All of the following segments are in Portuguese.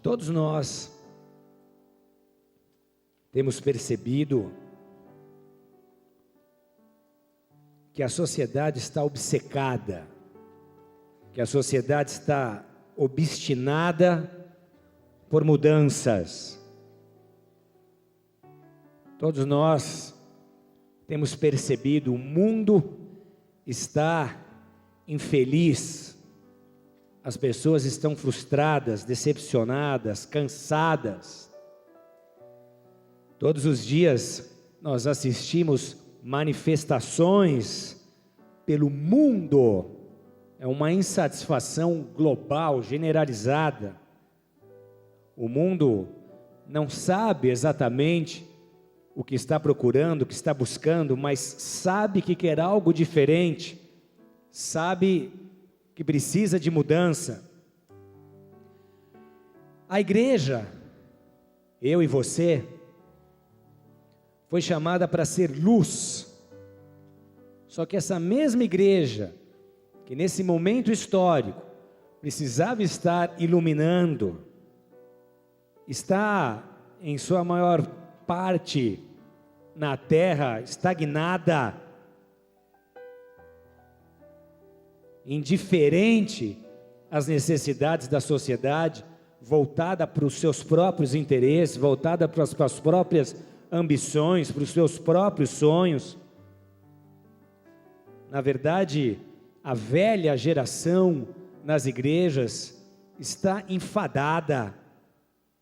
Todos nós temos percebido que a sociedade está obcecada, que a sociedade está obstinada por mudanças. Todos nós temos percebido, o mundo está infeliz, as pessoas estão frustradas, decepcionadas, cansadas. Todos os dias nós assistimos manifestações pelo mundo, é uma insatisfação global, generalizada. O mundo não sabe exatamente o que está procurando, o que está buscando, mas sabe que quer algo diferente, sabe que precisa de mudança. A igreja, eu e você, foi chamada para ser luz. Só que essa mesma igreja, que nesse momento histórico precisava estar iluminando, está em sua maior parte na terra estagnada, indiferente às necessidades da sociedade, voltada para os seus próprios interesses, voltada para as próprias ambições, para os seus próprios sonhos. Na verdade, a velha geração nas igrejas está enfadada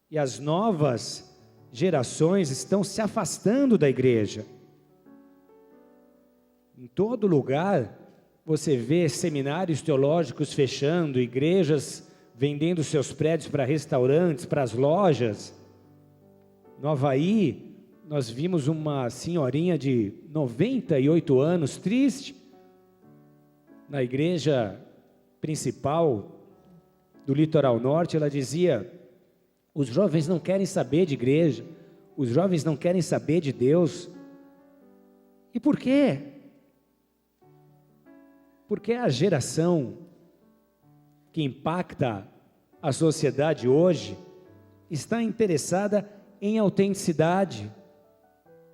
e as novas gerações estão se afastando da igreja. Em todo lugar você vê seminários teológicos fechando, igrejas vendendo seus prédios para restaurantes, para as lojas. No Havaí, nós vimos uma senhorinha de 98 anos, triste, na igreja principal do litoral norte. Ela dizia: os jovens não querem saber de igreja, os jovens não querem saber de Deus. E por quê? Porque a geração que impacta a sociedade hoje está interessada em autenticidade,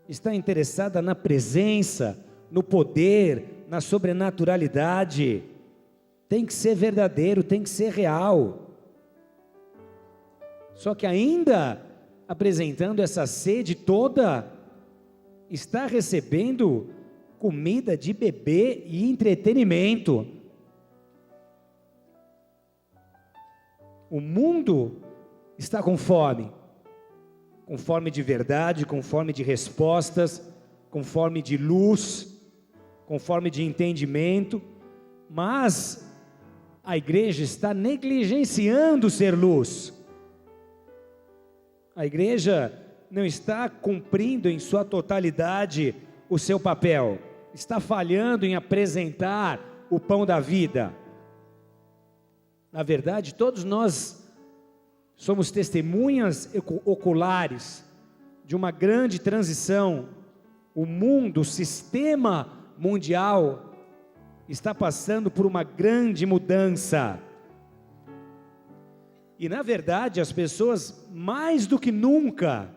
está interessada na presença, no poder, na sobrenaturalidade. Tem que ser verdadeiro, tem que ser real. Só que ainda apresentando essa sede toda, está recebendo comida de bebê e entretenimento. O mundo está com fome de verdade, com fome de respostas, com fome de luz, com fome de entendimento, mas a igreja está negligenciando ser luz. A igreja não está cumprindo em sua totalidade o seu papel, está falhando em apresentar o pão da vida. Na verdade, todos nós somos testemunhas oculares de uma grande transição. O mundo, o sistema mundial está passando por uma grande mudança. E na verdade, as pessoas mais do que nunca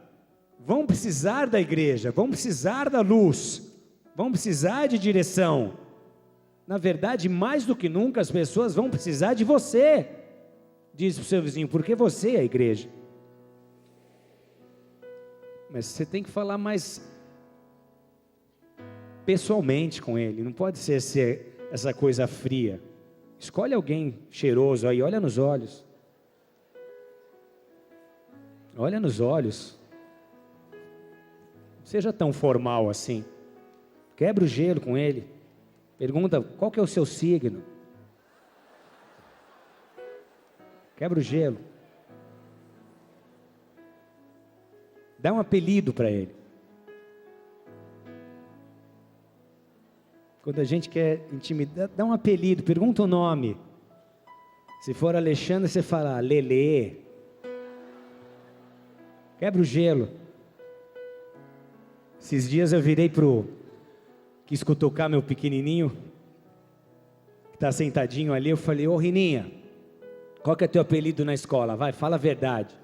vão precisar da igreja, vão precisar da luz, vão precisar de direção. Na verdade, mais do que nunca, as pessoas vão precisar de você. Diz para o seu vizinho: porque você é a igreja. Mas você tem que falar mais pessoalmente com ele, não pode ser essa coisa fria. Escolhe alguém cheiroso aí, olha nos olhos. Olha nos olhos. Não seja tão formal assim. Quebra o gelo com ele. Pergunta: qual que é o seu signo? Quebra o gelo. Dá um apelido para ele. Quando a gente quer intimidar, dá um apelido, pergunta o nome. Se for Alexandre, você fala Lelê. Quebra o gelo. Esses dias eu virei quis cutucar meu pequenininho, que está sentadinho ali. Eu falei: ô Rininha, Qual que é teu apelido na escola? Vai, fala a verdade.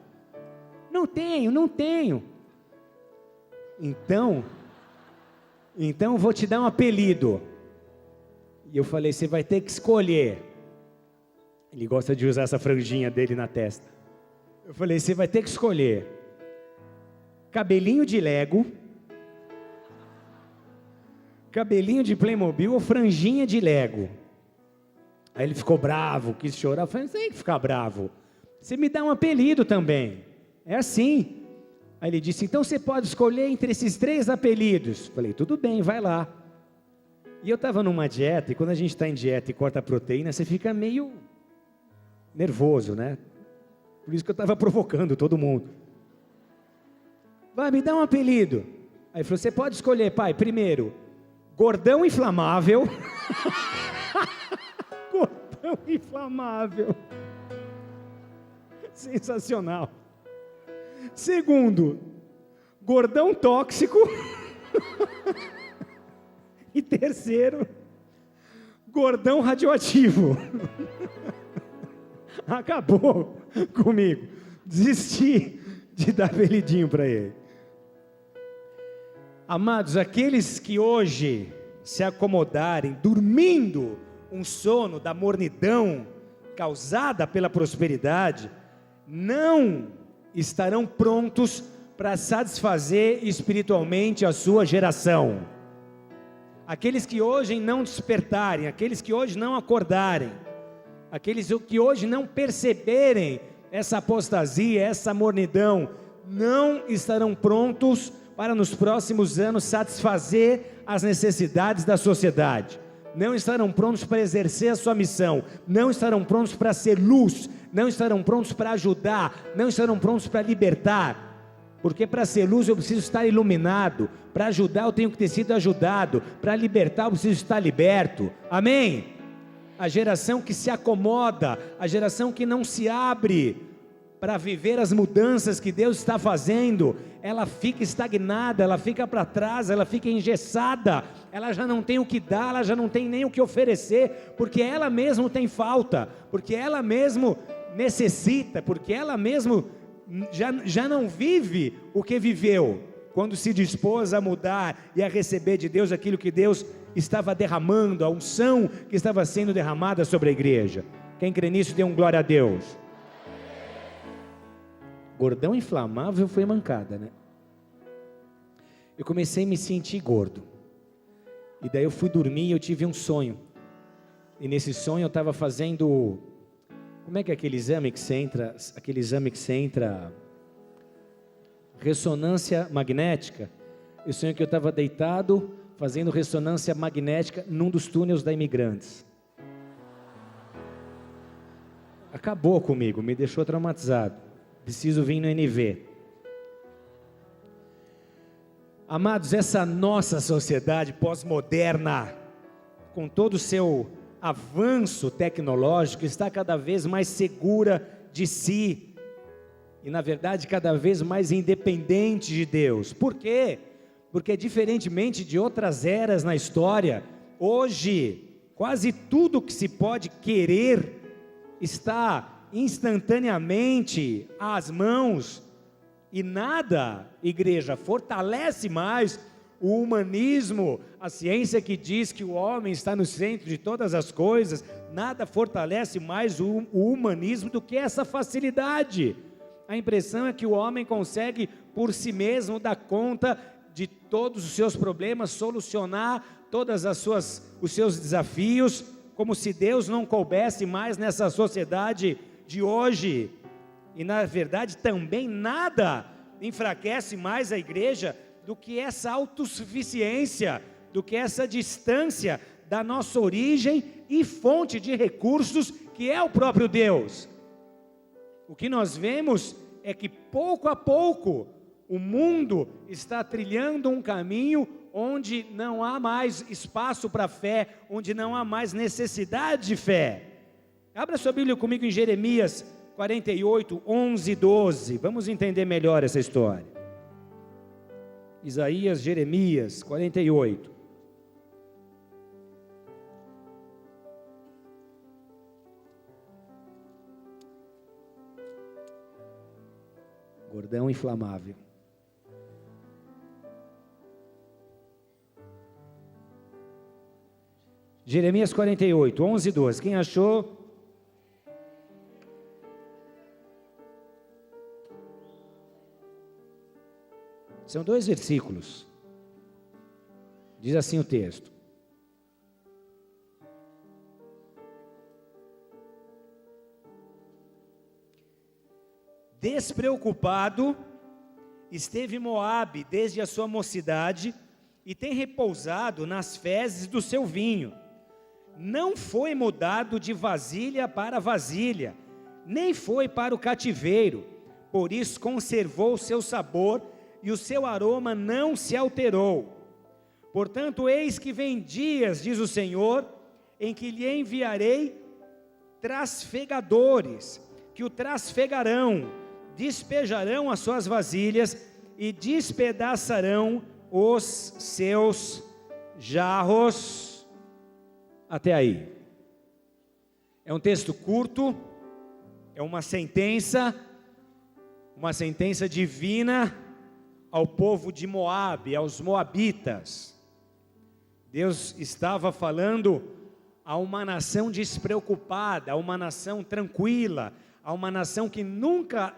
Não tenho. Então eu vou te dar um apelido. E eu falei, você vai ter que escolher. Ele gosta de usar essa franjinha dele na testa. Eu falei, você vai ter que escolher cabelinho de Lego, cabelinho de Playmobil ou franjinha de Lego. Aí ele ficou bravo, quis chorar. Eu falei, não tem que ficar bravo. Você me dá um apelido também. É assim. Aí ele disse, então você pode escolher entre esses 3 apelidos. Eu falei, tudo bem, vai lá. E eu estava numa dieta, e quando a gente está em dieta e corta a proteína, você fica meio nervoso, né? Por isso que eu estava provocando todo mundo. Vai, me dá um apelido. Aí ele falou, você pode escolher, pai, primeiro, gordão inflamável. Gordão inflamável. Sensacional. Segundo, gordão tóxico. E terceiro, gordão radioativo. Acabou comigo. Desisti de dar apelidinho para ele. Amados, aqueles que hoje se acomodarem, dormindo um sono da mornidão causada pela prosperidade, não estarão prontos para satisfazer espiritualmente a sua geração. Aqueles que hoje não despertarem, aqueles que hoje não acordarem, aqueles que hoje não perceberem essa apostasia, essa mornidão, não estarão prontos para nos próximos anos satisfazer as necessidades da sociedade. Não estarão prontos para exercer a sua missão, não estarão prontos para ser luz, não estarão prontos para ajudar, não estarão prontos para libertar. Porque para ser luz eu preciso estar iluminado, para ajudar eu tenho que ter sido ajudado, para libertar eu preciso estar liberto. Amém? A geração que se acomoda, a geração que não se abre para viver as mudanças que Deus está fazendo, ela fica estagnada, ela fica para trás, ela fica engessada, ela já não tem o que dar, ela já não tem nem o que oferecer, porque ela mesma tem falta, porque ela mesma necessita, porque ela mesma já não vive o que viveu, quando se dispôs a mudar e a receber de Deus aquilo que Deus estava derramando, a unção que estava sendo derramada sobre a igreja. Quem crê nisso, dê um glória a Deus. Gordão inflamável foi mancada, né? Eu comecei a me sentir gordo, e daí eu fui dormir e eu tive um sonho, e nesse sonho eu estava fazendo, como é que é aquele exame que você entra, ressonância magnética. Eu sonhei que eu estava deitado, fazendo ressonância magnética num dos túneis da Imigrantes. Acabou comigo, me deixou traumatizado. Preciso vir no NV. Amados, essa nossa sociedade pós-moderna, com todo o seu avanço tecnológico, está cada vez mais segura de si, e na verdade cada vez mais independente de Deus. Por quê? Porque diferentemente de outras eras na história, hoje quase tudo que se pode querer está instantaneamente às mãos, e nada, igreja, fortalece mais o humanismo, a ciência que diz que o homem está no centro de todas as coisas. Nada fortalece mais o humanismo do que essa facilidade. A impressão é que o homem consegue por si mesmo dar conta de todos os seus problemas, solucionar todas os seus desafios, como se Deus não coubesse mais nessa sociedade de hoje. E na verdade também nada enfraquece mais a igreja do que essa autossuficiência, do que essa distância da nossa origem e fonte de recursos, que é o próprio Deus. O que nós vemos é que pouco a pouco o mundo está trilhando um caminho onde não há mais espaço para fé, onde não há mais necessidade de fé. Abra sua Bíblia comigo em Jeremias 48, 11 e 12, vamos entender melhor essa história. Isaías, Jeremias 48. Cordão inflamável. Jeremias 48, 11 e 12. Quem achou? São 2 versículos. Diz assim o texto: despreocupado esteve Moabe desde a sua mocidade, e tem repousado nas fezes do seu vinho. Não foi mudado de vasilha para vasilha, nem foi para o cativeiro, por isso conservou o seu sabor, e o seu aroma não se alterou. Portanto, eis que vem dias, diz o Senhor, em que lhe enviarei trasfegadores, que o trasfegarão, despejarão as suas vasilhas e despedaçarão os seus jarros. Até aí. É um texto curto, é uma sentença divina ao povo de Moabe, aos moabitas. Deus estava falando a uma nação despreocupada, a uma nação tranquila, a uma nação que nunca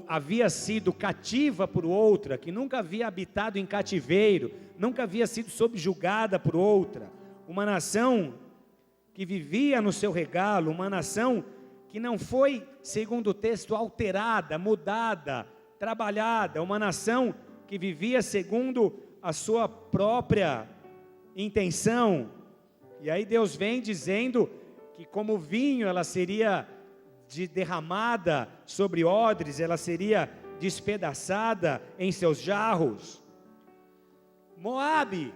havia sido cativa por outra, que nunca havia habitado em cativeiro, nunca havia sido subjugada por outra. Uma nação que vivia no seu regalo, uma nação que não foi, segundo o texto, alterada, mudada, trabalhada, uma nação que vivia segundo a sua própria intenção. E aí Deus vem dizendo que como vinho ela seria derramada sobre odres, ela seria despedaçada em seus jarros. Moabe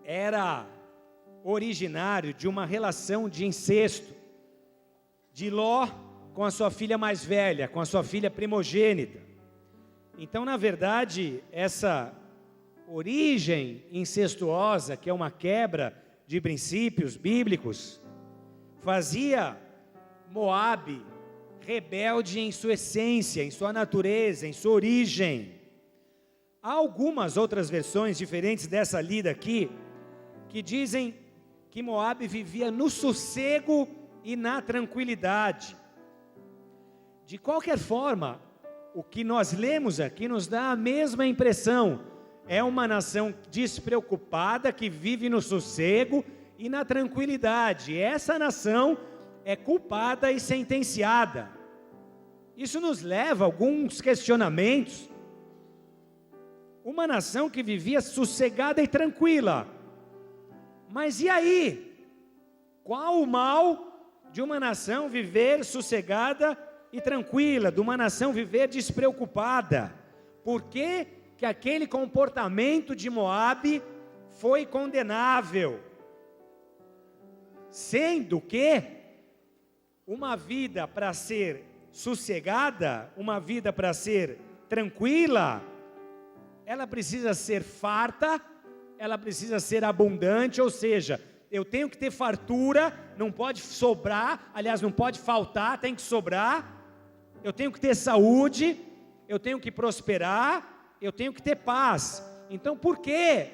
era originário de uma relação de incesto de Ló com a sua filha mais velha, com a sua filha primogênita. Então, na verdade, essa origem incestuosa, que é uma quebra de princípios bíblicos, fazia Moabe rebelde em sua essência, em sua natureza, em sua origem. Há algumas outras versões diferentes dessa lida aqui, que dizem que Moabe vivia no sossego e na tranquilidade. De qualquer forma, o que nós lemos aqui nos dá a mesma impressão. É uma nação despreocupada, que vive no sossego e na tranquilidade. Essa nação é culpada e sentenciada. Isso nos leva a alguns questionamentos. Uma nação que vivia sossegada e tranquila. Mas e aí? Qual o mal de uma nação viver sossegada e tranquila, de uma nação viver despreocupada? Por que que aquele comportamento de Moabe foi condenável? Sendo que uma vida para ser sossegada, uma vida para ser tranquila, ela precisa ser farta, ela precisa ser abundante, ou seja, eu tenho que ter fartura, não pode sobrar, aliás, não pode faltar, tem que sobrar. Eu tenho que ter saúde, eu tenho que prosperar, eu tenho que ter paz. Então, por que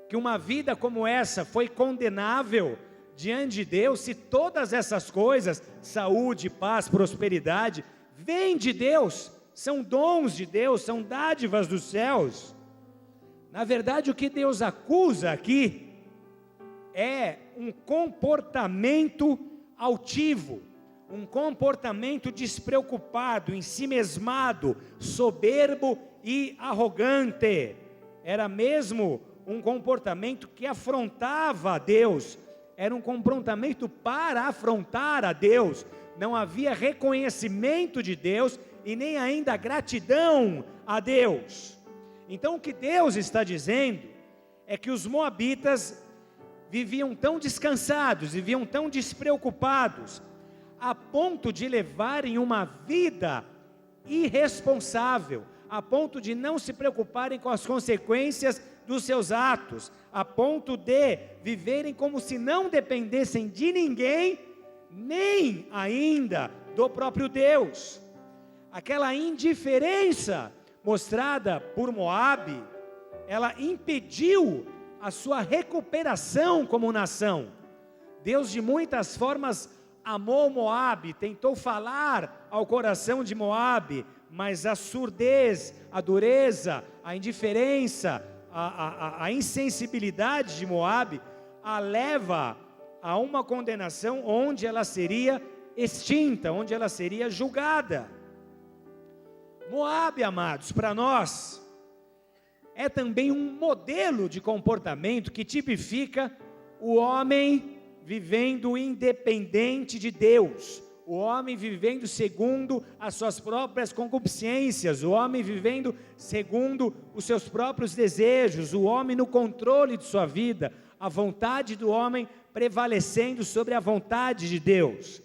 que uma vida como essa foi condenável diante de Deus, se todas essas coisas, saúde, paz, prosperidade, vêm de Deus, são dons de Deus, são dádivas dos céus? Na verdade, o que Deus acusa aqui é um comportamento altivo, um comportamento despreocupado, ensimesmado, soberbo e arrogante. Era mesmo um comportamento que afrontava a Deus, era um comportamento para afrontar a Deus. Não havia reconhecimento de Deus e nem ainda gratidão a Deus. Então o que Deus está dizendo é que os moabitas viviam tão descansados, viviam tão despreocupados, a ponto de levarem uma vida irresponsável, a ponto de não se preocuparem com as consequências dos seus atos, a ponto de viverem como se não dependessem de ninguém, nem ainda do próprio Deus. Aquela indiferença mostrada por Moabe, ela impediu a sua recuperação como nação. Deus de muitas formas amou Moabe, tentou falar ao coração de Moabe, mas a surdez, a dureza, a indiferença, a insensibilidade de Moabe a leva a uma condenação onde ela seria extinta, onde ela seria julgada. Moabe, amados, para nós é também um modelo de comportamento que tipifica o homem vivendo independente de Deus, o homem vivendo segundo as suas próprias concupiscências, o homem vivendo segundo os seus próprios desejos, o homem no controle de sua vida, a vontade do homem prevalecendo sobre a vontade de Deus.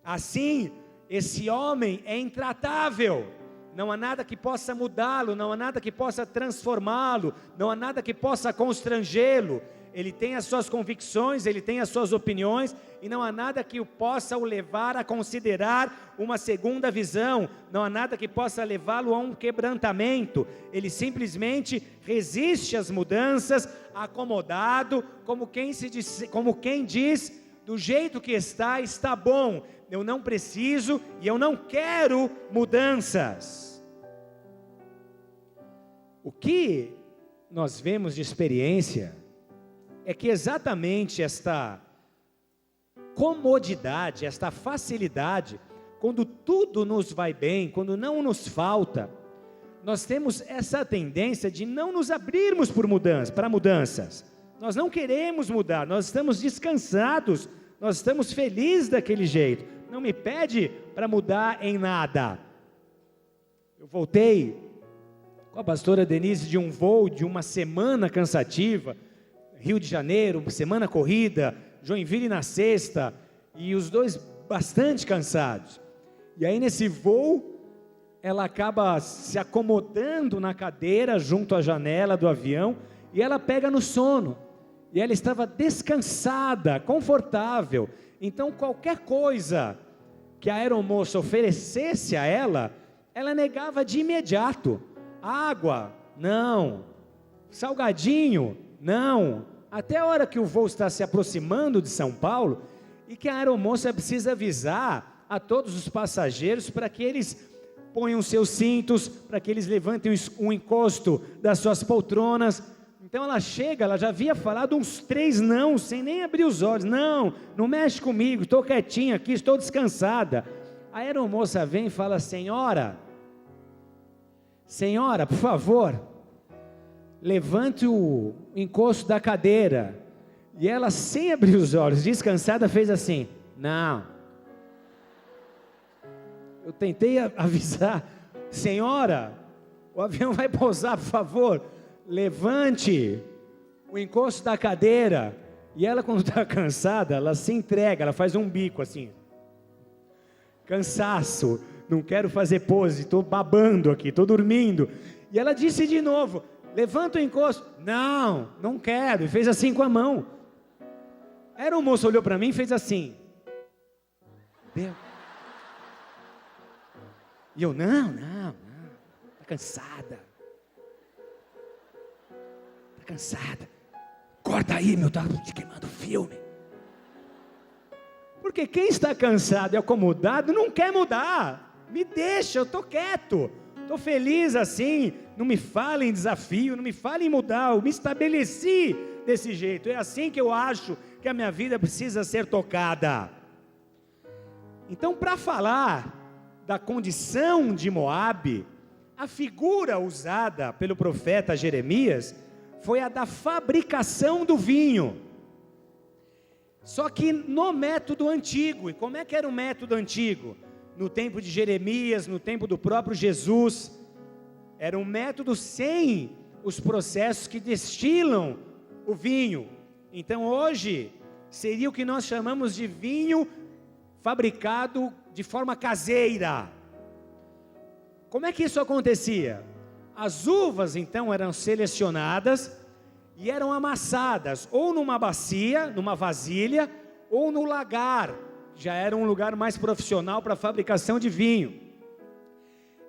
Assim, esse homem é intratável, não há nada que possa mudá-lo, não há nada que possa transformá-lo, não há nada que possa constrangê-lo. Ele tem as suas convicções, ele tem as suas opiniões, e não há nada que o possa o levar a considerar uma segunda visão, não há nada que possa levá-lo a um quebrantamento. Ele simplesmente resiste às mudanças, acomodado, como quem diz, do jeito que está bom, eu não preciso e eu não quero mudanças. O que nós vemos de experiência é que exatamente esta comodidade, esta facilidade, quando tudo nos vai bem, quando não nos falta, nós temos essa tendência de não nos abrirmos para mudanças. Nós não queremos mudar, nós estamos descansados, nós estamos felizes daquele jeito. Não me pede para mudar em nada. Eu voltei com a pastora Denise de um voo de uma semana cansativa, Rio de Janeiro, semana corrida, Joinville na sexta, e os dois bastante cansados. E aí nesse voo, ela acaba se acomodando na cadeira junto à janela do avião, e ela pega no sono, e ela estava descansada, confortável. Então qualquer coisa que a aeromoça oferecesse a ela, ela negava de imediato. Água, não. Salgadinho, não. Até a hora que o voo está se aproximando de São Paulo, e que a aeromoça precisa avisar a todos os passageiros para que eles ponham seus cintos, para que eles levantem o encosto das suas poltronas. Então ela chega, ela já havia falado uns 3 não, sem nem abrir os olhos. Não mexe comigo, estou quietinha aqui, estou descansada. A aeromoça vem e fala: senhora, por favor, levante o encosto da cadeira. E ela, sem abrir os olhos, descansada, fez assim: não. Eu tentei avisar: senhora, o avião vai pousar, por favor, levante o encosto da cadeira. E ela, quando está cansada, ela se entrega, ela faz um bico assim, cansaço, não quero fazer pose, estou babando aqui, estou dormindo. E ela disse de novo: levanta o encosto. Não quero. E fez assim com a mão. Era um moço, olhou para mim e fez assim. Deu. E eu, não, está cansada. Está cansada. Corta aí, meu, está te queimando o filme. Porque quem está cansado e acomodado não quer mudar. Me deixa, eu estou quieto. Estou feliz assim, não me fale em desafio, não me fale em mudar, eu me estabeleci desse jeito. É assim que eu acho que a minha vida precisa ser tocada. Então, para falar da condição de Moabe, a figura usada pelo profeta Jeremias foi a da fabricação do vinho. Só que no método antigo. E como é que era o método antigo? No tempo de Jeremias, no tempo do próprio Jesus, era um método sem os processos que destilam o vinho. Então hoje, seria o que nós chamamos de vinho fabricado de forma caseira. Como é que isso acontecia? As uvas então eram selecionadas e eram amassadas, ou numa bacia, numa vasilha, ou no lagar. Já era um lugar mais profissional para a fabricação de vinho.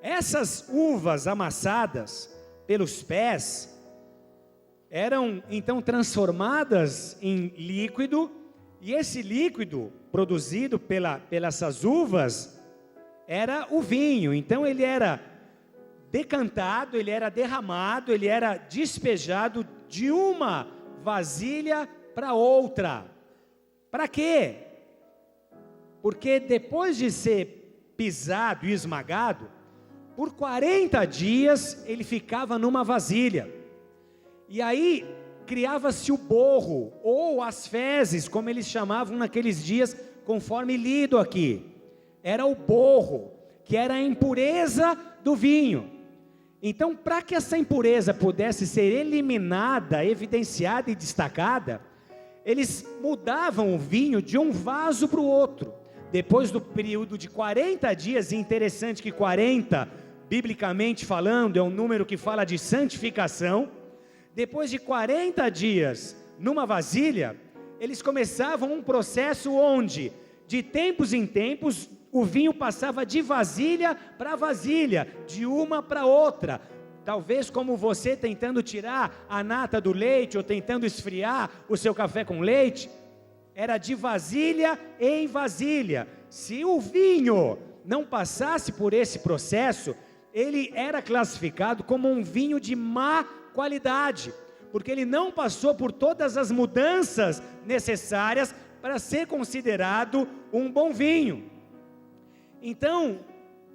Essas uvas amassadas pelos pés eram então transformadas em líquido, e esse líquido produzido pelas uvas era o vinho. Então ele era decantado, ele era derramado, ele era despejado de uma vasilha para outra. Para quê? Porque depois de ser pisado e esmagado, por 40 dias ele ficava numa vasilha. E aí criava-se o borro, ou as fezes, como eles chamavam naqueles dias, conforme lido aqui. Era o borro, que era a impureza do vinho. Então, para que essa impureza pudesse ser eliminada, evidenciada e destacada, eles mudavam o vinho de um vaso para o outro. Depois do período de 40 dias, e interessante que 40, biblicamente falando, é um número que fala de santificação. Depois de 40 dias numa vasilha, eles começavam um processo onde, de tempos em tempos, o vinho passava de vasilha para vasilha, de uma para outra. Talvez como você tentando tirar a nata do leite, ou tentando esfriar o seu café com leite, era de vasilha em vasilha. Se o vinho não passasse por esse processo, ele era classificado como um vinho de má qualidade, porque ele não passou por todas as mudanças necessárias para ser considerado um bom vinho. Então,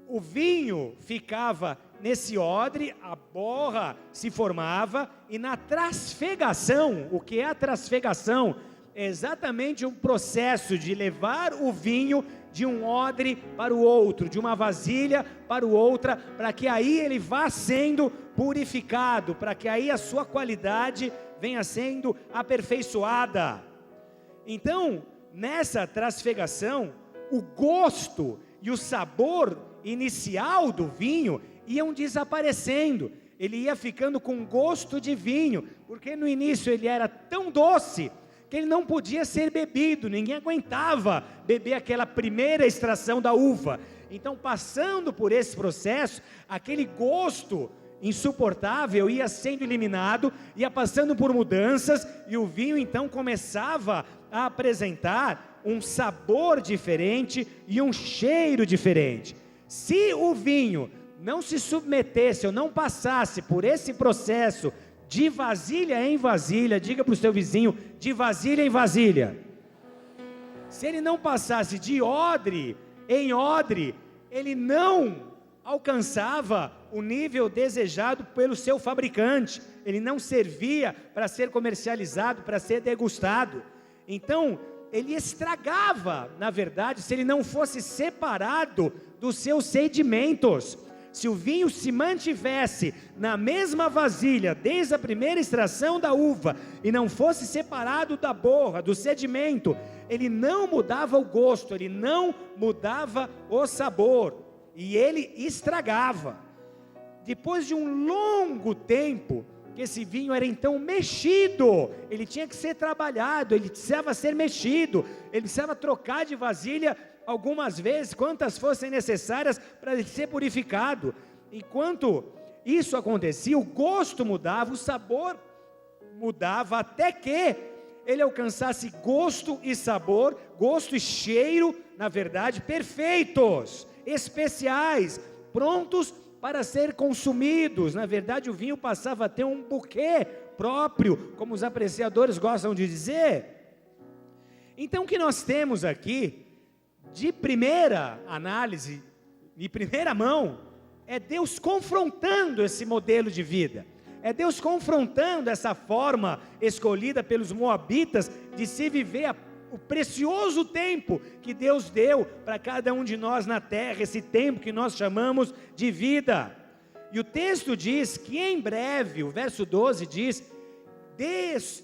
o vinho ficava nesse odre, a borra se formava, e na trasfegação, o que é a trasfegação? É exatamente um processo de levar o vinho de um odre para o outro, de uma vasilha para o outra, para que aí ele vá sendo purificado, para que aí a sua qualidade venha sendo aperfeiçoada. Então, nessa trasfegação, o gosto e o sabor inicial do vinho iam desaparecendo. Ele ia ficando com gosto de vinho, porque no início ele era tão doce que ele não podia ser bebido, ninguém aguentava beber aquela primeira extração da uva. Então, passando por esse processo, aquele gosto insuportável ia sendo eliminado, ia passando por mudanças, e o vinho então começava a apresentar um sabor diferente e um cheiro diferente. Se o vinho não se submetesse ou não passasse por esse processo de vasilha em vasilha, diga para o seu vizinho, de vasilha em vasilha. Se ele não passasse de odre em odre, ele não alcançava o nível desejado pelo seu fabricante, ele não servia para ser comercializado, para ser degustado. Então, ele estragava, na verdade, se ele não fosse separado dos seus sedimentos. Se o vinho se mantivesse na mesma vasilha, desde a primeira extração da uva, e não fosse separado da borra, do sedimento, ele não mudava o gosto, ele não mudava o sabor, e ele estragava. Depois de um longo tempo, que esse vinho era então mexido, ele tinha que ser trabalhado, ele precisava ser mexido, ele precisava trocar de vasilha algumas vezes, quantas fossem necessárias para ele ser purificado. Enquanto isso acontecia, o gosto mudava, o sabor mudava, até que ele alcançasse gosto e sabor, gosto e cheiro, na verdade, perfeitos, especiais, prontos para ser consumidos. Na verdade, o vinho passava a ter um buquê próprio, como os apreciadores gostam de dizer. Então, o que nós temos aqui, de primeira análise, de primeira mão, é Deus confrontando esse modelo de vida, é Deus confrontando essa forma escolhida pelos moabitas de se viver o precioso tempo que Deus deu para cada um de nós na terra, esse tempo que nós chamamos de vida. E o texto diz que em breve, o verso 12 diz,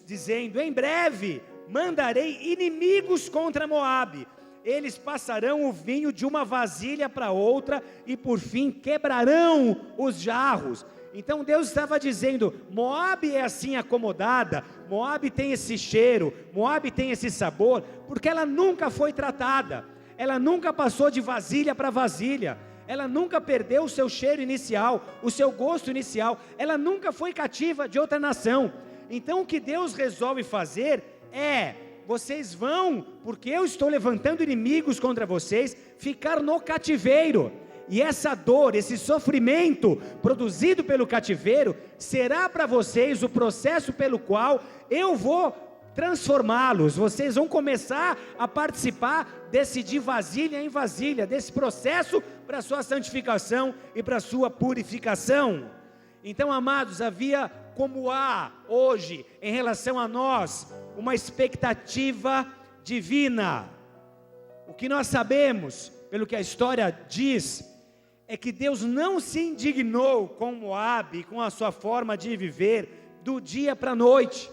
dizendo, em breve mandarei inimigos contra Moabe, eles passarão o vinho de uma vasilha para outra, e por fim quebrarão os jarros. Então Deus estava dizendo, Moabe é assim acomodada, Moabe tem esse cheiro, Moabe tem esse sabor, porque ela nunca foi tratada, ela nunca passou de vasilha para vasilha, ela nunca perdeu o seu cheiro inicial, o seu gosto inicial, ela nunca foi cativa de outra nação. Então o que Deus resolve fazer é: vocês vão, porque eu estou levantando inimigos contra vocês, ficar no cativeiro. E essa dor, esse sofrimento produzido pelo cativeiro, será para vocês o processo pelo qual eu vou transformá-los. Vocês vão começar a participar desse de vasilha em vasilha, desse processo para a sua santificação e para a sua purificação. Então, amados, havia, como há hoje em relação a nós, uma expectativa divina. O que nós sabemos, pelo que a história diz, é que Deus não se indignou com Moabe, com a sua forma de viver, do dia para a noite.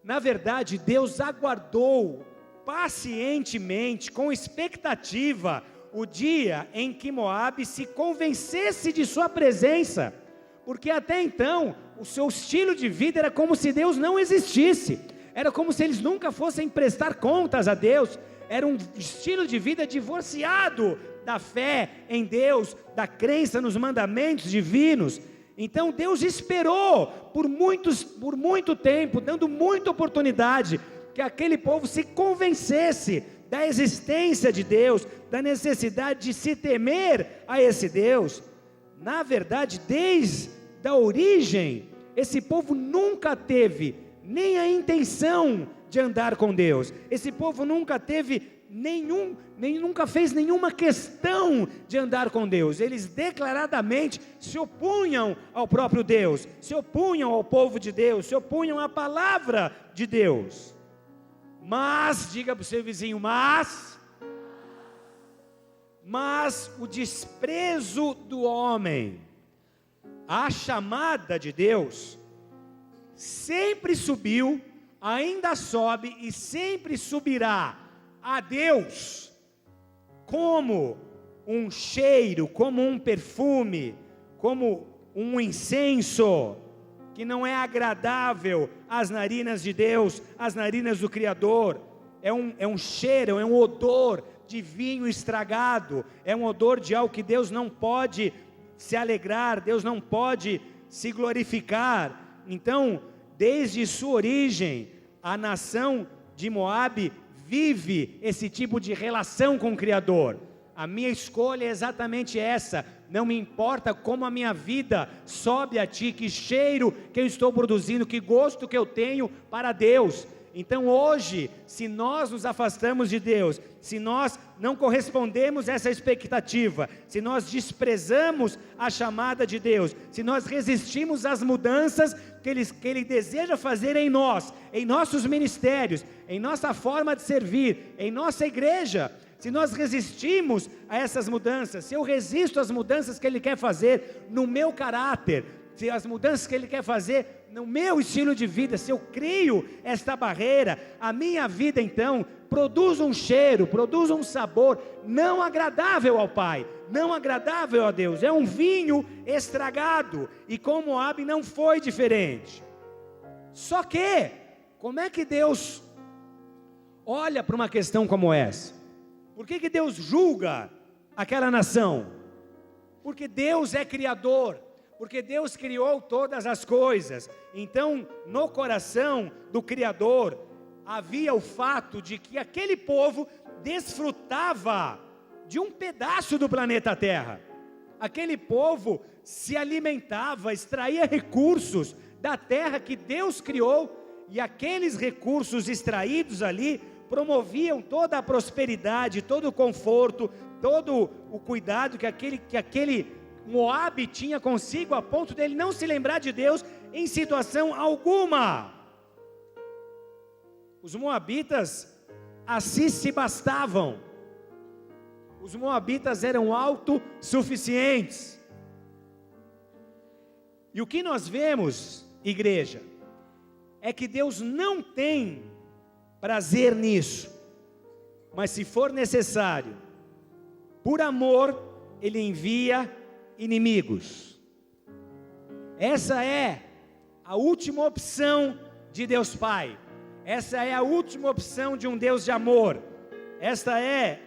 Na verdade, Deus aguardou pacientemente, com expectativa, o dia em que Moabe se convencesse de sua presença, porque até então, o seu estilo de vida era como se Deus não existisse, era como se eles nunca fossem prestar contas a Deus, era um estilo de vida divorciado da fé em Deus, da crença nos mandamentos divinos. Então Deus esperou por muito tempo, dando muita oportunidade, que aquele povo se convencesse da existência de Deus, da necessidade de se temer a esse Deus. Na verdade, desde a origem, esse povo nunca teve nem a intenção de andar com Deus, esse povo nunca teve nunca fez nenhuma questão de andar com Deus. Eles declaradamente se opunham ao próprio Deus, se opunham ao povo de Deus, se opunham à palavra de Deus. Mas, diga para o seu vizinho, mas o desprezo do homem, a chamada de Deus, sempre subiu, ainda sobe e sempre subirá a Deus, como um cheiro, como um perfume, como um incenso, que não é agradável às narinas de Deus, às narinas do Criador. É um cheiro, é um odor de vinho estragado, é um odor de algo que Deus não pode se alegrar, Deus não pode se glorificar. Então, desde sua origem, a nação de Moabe vive esse tipo de relação com o Criador. A minha escolha é exatamente essa: não me importa como a minha vida sobe a Ti, que cheiro que eu estou produzindo, que gosto que eu tenho para Deus. Então hoje, se nós nos afastamos de Deus, se nós não correspondemos a essa expectativa, se nós desprezamos a chamada de Deus, se nós resistimos às mudanças que Ele deseja fazer em nós, em nossos ministérios, em nossa forma de servir, em nossa igreja, se nós resistimos a essas mudanças, se eu resisto às mudanças que Ele quer fazer no meu caráter, se as mudanças que Ele quer fazer no meu estilo de vida, se eu crio esta barreira, a minha vida então produz um cheiro, produz um sabor não agradável ao Pai, não agradável a Deus, é um vinho estragado, e com Moabe não foi diferente. Só que, como é que Deus olha para uma questão como essa? Por que Deus julga aquela nação? Porque Deus é criador, porque Deus criou todas as coisas. Então, no coração do Criador, havia o fato de que aquele povo desfrutava de um pedaço do planeta Terra. Aquele povo se alimentava, extraía recursos da terra que Deus criou, e aqueles recursos extraídos ali promoviam toda a prosperidade, todo o conforto, todo o cuidado que aquele Moabe tinha consigo, a ponto dele não se lembrar de Deus em situação alguma. Os moabitas assim se bastavam. Os moabitas eram autossuficientes. E o que nós vemos, igreja, é que Deus não tem prazer nisso, mas se for necessário, por amor, Ele envia inimigos. Essa é a última opção de Deus Pai. Essa é a última opção de um Deus de amor. Esta é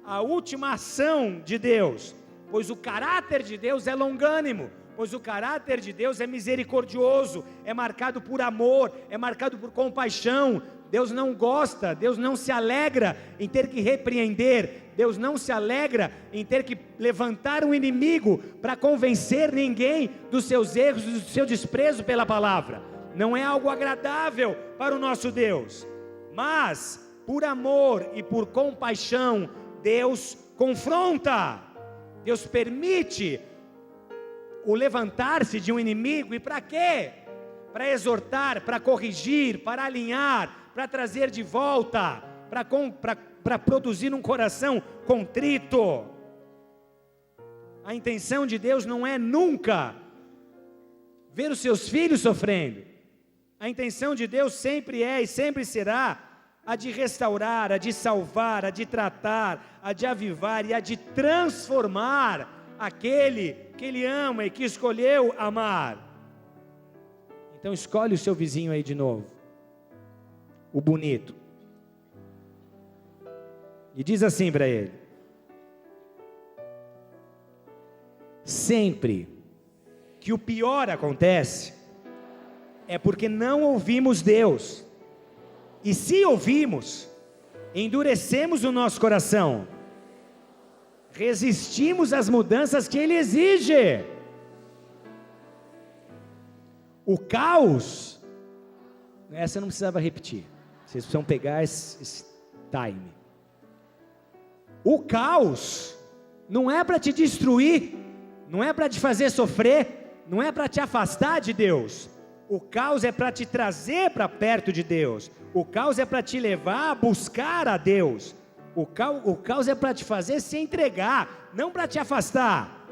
a última ação de Deus. pois o caráter de Deus é longânimo, pois o caráter de Deus é misericordioso, é marcado por amor, é marcado por compaixão. Deus não gosta, Deus não se alegra em ter que repreender, Deus não se alegra em ter que levantar um inimigo para convencer ninguém dos seus erros, do seu desprezo pela palavra. Não é algo agradável para o nosso Deus, mas por amor e por compaixão, Deus confronta, Deus permite o levantar-se de um inimigo. E para quê? Para exortar, para corrigir, para alinhar, para trazer de volta, para produzir um coração contrito. A intenção de Deus não é nunca ver os seus filhos sofrendo. A intenção de Deus sempre é e sempre será a de restaurar, a de salvar, a de tratar, a de avivar e a de transformar aquele que Ele ama e que escolheu amar. Então escolhe o seu vizinho aí de novo, o bonito, e diz assim para ele: sempre que o pior acontece, é porque não ouvimos Deus, e se ouvimos, endurecemos o nosso coração, resistimos às mudanças que Ele exige. O caos, essa eu não precisava repetir, vocês precisam pegar esse time. O caos não é para te destruir, não é para te fazer sofrer, não é para te afastar de Deus. O caos é para te trazer para perto de Deus. O caos é para te levar a buscar a Deus. O caos é para te fazer se entregar, não para te afastar.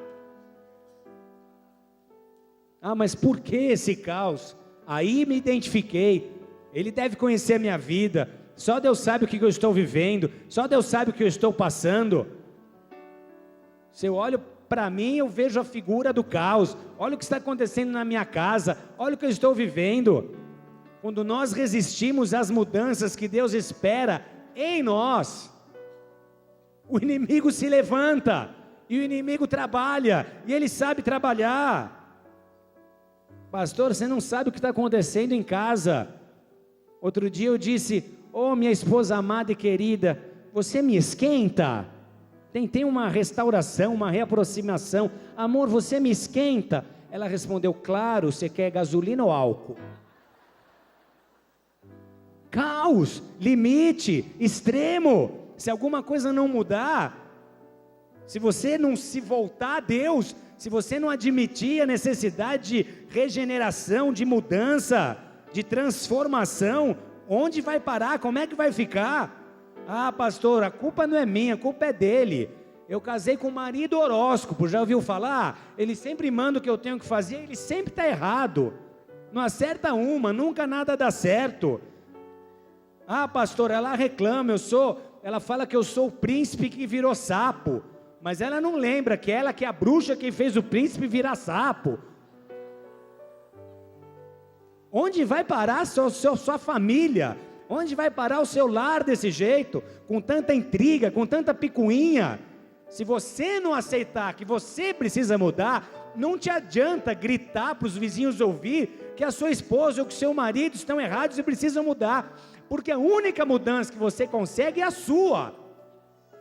Ah, mas por que esse caos? Aí me identifiquei. Ele deve conhecer a minha vida. Só Deus sabe o que eu estou vivendo. Só Deus sabe o que eu estou passando. Se eu olho para mim, eu vejo a figura do caos. Olha o que está acontecendo na minha casa. Olha o que eu estou vivendo. Quando nós resistimos às mudanças que Deus espera em nós, o inimigo se levanta. E o inimigo trabalha. E ele sabe trabalhar. Pastor, você não sabe o que está acontecendo em casa. Outro dia eu disse: oh, minha esposa amada e querida, você me esquenta? Tem uma restauração, uma reaproximação. Amor, você me esquenta? Ela respondeu: claro, você quer gasolina ou álcool? Caos, limite, extremo. Se alguma coisa não mudar, se você não se voltar a Deus, se você não admitir a necessidade de regeneração, de mudança, de transformação, onde vai parar? Como é que vai ficar? Ah, pastor, a culpa não é minha, a culpa é dele. Eu casei com um marido horóscopo, já ouviu falar? Ele sempre manda o que eu tenho que fazer, ele sempre está errado. Não acerta uma, nunca nada dá certo. Ah, pastor, ela reclama, ela fala que eu sou o príncipe que virou sapo. Mas ela não lembra que ela que é a bruxa que fez o príncipe virar sapo. Onde vai parar sua família? Onde vai parar o seu lar desse jeito? Com tanta intriga, com tanta picuinha. Se você não aceitar que você precisa mudar, não te adianta gritar para os vizinhos ouvir que a sua esposa ou que o seu marido estão errados e precisam mudar. Porque a única mudança que você consegue é a sua.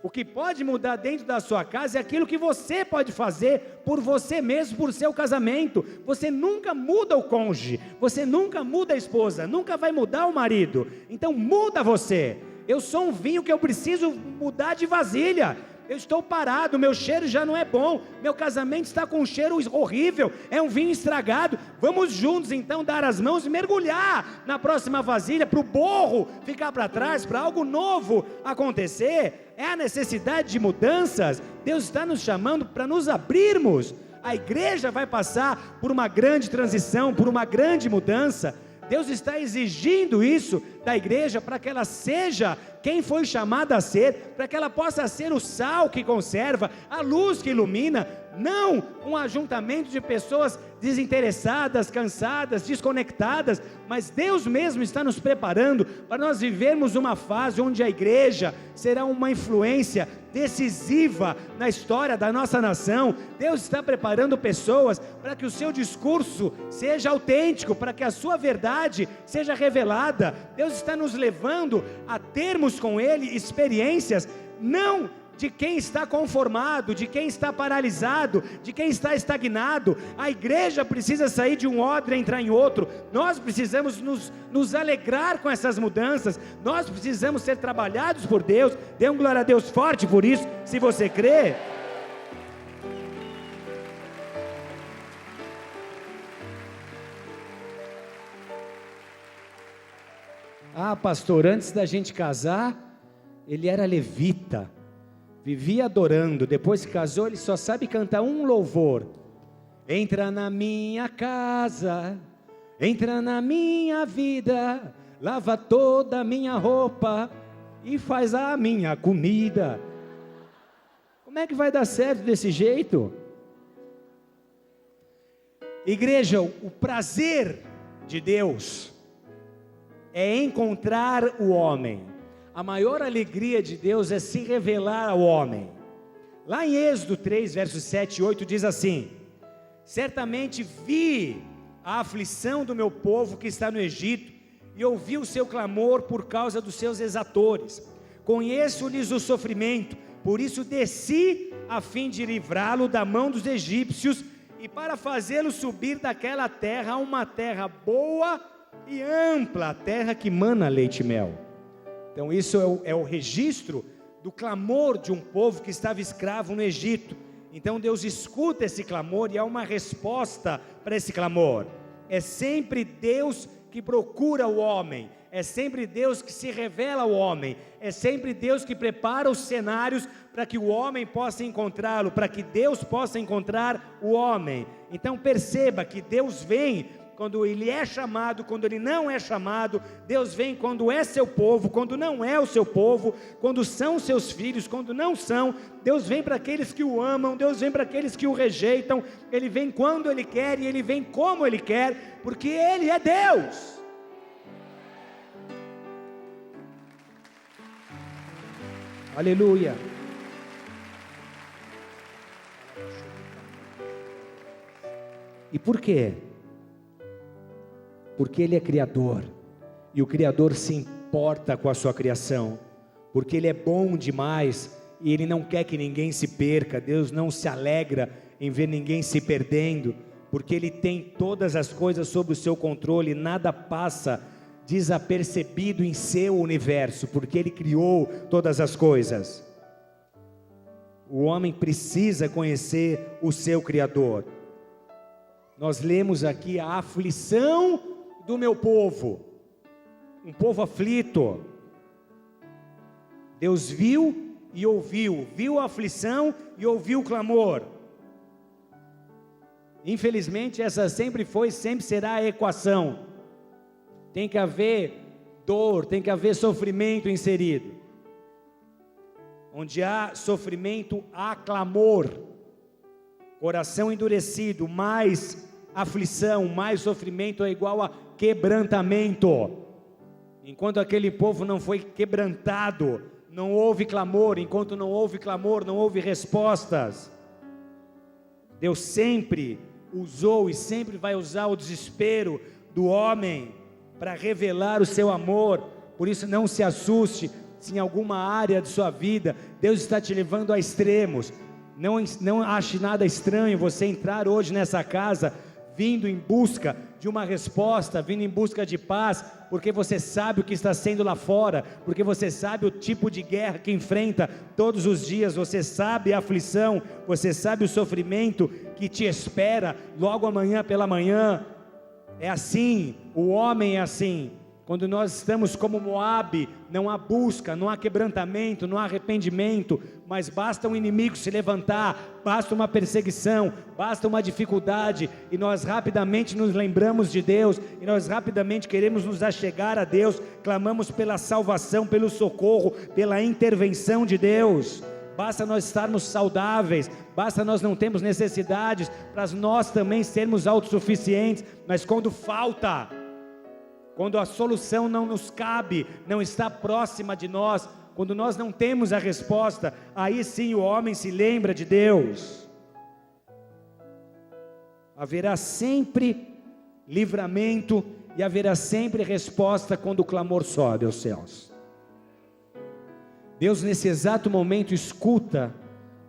O que pode mudar dentro da sua casa é aquilo que você pode fazer por você mesmo, por seu casamento. Você nunca muda o cônjuge, você nunca muda a esposa, nunca vai mudar o marido. Então muda você. Eu sou um vinho que eu preciso mudar de vasilha. Eu estou parado, meu cheiro já não é bom, meu casamento está com um cheiro horrível, é um vinho estragado. Vamos juntos então dar as mãos e mergulhar na próxima vasilha, para o borro ficar para trás, para algo novo acontecer. É a necessidade de mudanças. Deus está nos chamando para nos abrirmos. A igreja vai passar por uma grande transição, por uma grande mudança. Deus está exigindo isso da igreja para que ela seja quem foi chamada a ser, para que ela possa ser o sal que conserva, a luz que ilumina, não um ajuntamento de pessoas desinteressadas, cansadas, desconectadas, mas Deus mesmo está nos preparando para nós vivermos uma fase onde a igreja será uma influência decisiva na história da nossa nação. Deus está preparando pessoas para que o seu discurso seja autêntico, para que a sua verdade seja revelada. Deus está nos levando a termos com Ele experiências, não de quem está conformado, de quem está paralisado, de quem está estagnado. A igreja precisa sair de um odre e entrar em outro. Nós precisamos nos alegrar com essas mudanças. Nós precisamos ser trabalhados por Deus. Dê um glória a Deus forte por isso, se você crê. Ah, pastor, antes da gente casar, ele era levita, vivia adorando. Depois que casou, ele só sabe cantar um louvor: entra na minha casa, entra na minha vida, lava toda a minha roupa e faz a minha comida. Como é que vai dar certo desse jeito? Igreja, o prazer de Deus é encontrar o homem. A maior alegria de Deus é se revelar ao homem. Lá em Êxodo 3, versos 7 e 8 diz assim: certamente vi a aflição do meu povo que está no Egito, e ouvi o seu clamor por causa dos seus exatores. Conheço-lhes o sofrimento, por isso desci a fim de livrá-lo da mão dos egípcios, e para fazê-lo subir daquela terra a uma terra boa e ampla, a terra que mana leite e mel. Então isso é o registro do clamor de um povo que estava escravo no Egito. Então Deus escuta esse clamor e há uma resposta para esse clamor. É sempre Deus que procura o homem, é sempre Deus que se revela ao homem, é sempre Deus que prepara os cenários para que o homem possa encontrá-lo, para que Deus possa encontrar o homem. Então perceba que Deus vem quando Ele é chamado, quando Ele não é chamado. Deus vem quando é seu povo, quando não é o seu povo, quando são seus filhos, quando não são. Deus vem para aqueles que o amam, Deus vem para aqueles que o rejeitam. Ele vem quando Ele quer e Ele vem como Ele quer, porque Ele é Deus. Aleluia. E por quê? Porque Ele é Criador, e o Criador se importa com a sua criação, porque Ele é bom demais, e Ele não quer que ninguém se perca. Deus não se alegra em ver ninguém se perdendo, porque Ele tem todas as coisas sob o seu controle, nada passa desapercebido em seu universo, porque Ele criou todas as coisas. O homem precisa conhecer o seu Criador. Nós lemos aqui a aflição do meu povo, um povo aflito. Deus viu e ouviu, viu a aflição e ouviu o clamor. Infelizmente essa sempre foi, sempre será a equação. Tem que haver dor, tem que haver sofrimento inserido. Onde há sofrimento, há clamor. Coração endurecido, mais aflição, mais sofrimento é igual a quebrantamento. Enquanto aquele povo não foi quebrantado, não houve clamor. Enquanto não houve clamor, não houve respostas. Deus sempre usou e sempre vai usar o desespero do homem para revelar o seu amor. Por isso não se assuste se em alguma área de sua vida Deus está te levando a extremos. Não ache nada estranho você entrar hoje nessa casa vindo em busca de uma resposta, vindo em busca de paz, porque você sabe o que está sendo lá fora, porque você sabe o tipo de guerra que enfrenta todos os dias, você sabe a aflição, você sabe o sofrimento que te espera logo amanhã pela manhã. É assim, o homem é assim. Quando nós estamos como Moabe, não há busca, não há quebrantamento, não há arrependimento, mas basta um inimigo se levantar, basta uma perseguição, basta uma dificuldade, e nós rapidamente nos lembramos de Deus, e nós rapidamente queremos nos achegar a Deus, clamamos pela salvação, pelo socorro, pela intervenção de Deus. Basta nós estarmos saudáveis, basta nós não termos necessidades, para nós também sermos autossuficientes, mas quando falta, quando a solução não nos cabe, não está próxima de nós, quando nós não temos a resposta, aí sim o homem se lembra de Deus. Haverá sempre livramento e haverá sempre resposta quando o clamor sobe aos céus. Deus nesse exato momento escuta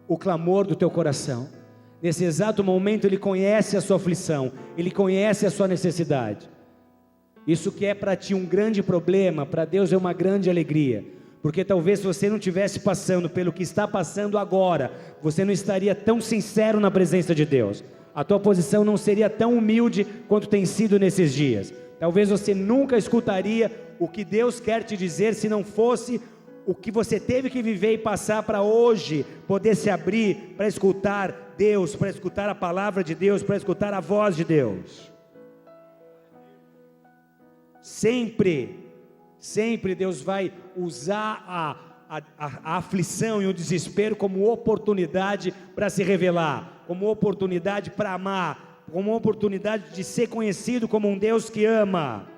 o clamor do teu coração. Nesse exato momento Ele conhece a sua aflição, Ele conhece a sua necessidade. Isso que é para ti um grande problema, para Deus é uma grande alegria, porque talvez se você não estivesse passando pelo que está passando agora, você não estaria tão sincero na presença de Deus, a tua posição não seria tão humilde quanto tem sido nesses dias, talvez você nunca escutaria o que Deus quer te dizer, se não fosse o que você teve que viver e passar para hoje, poder se abrir para escutar Deus, para escutar a palavra de Deus, para escutar a voz de Deus. Sempre Deus vai usar a aflição e o desespero como oportunidade para se revelar, como oportunidade para amar, como oportunidade de ser conhecido como um Deus que ama.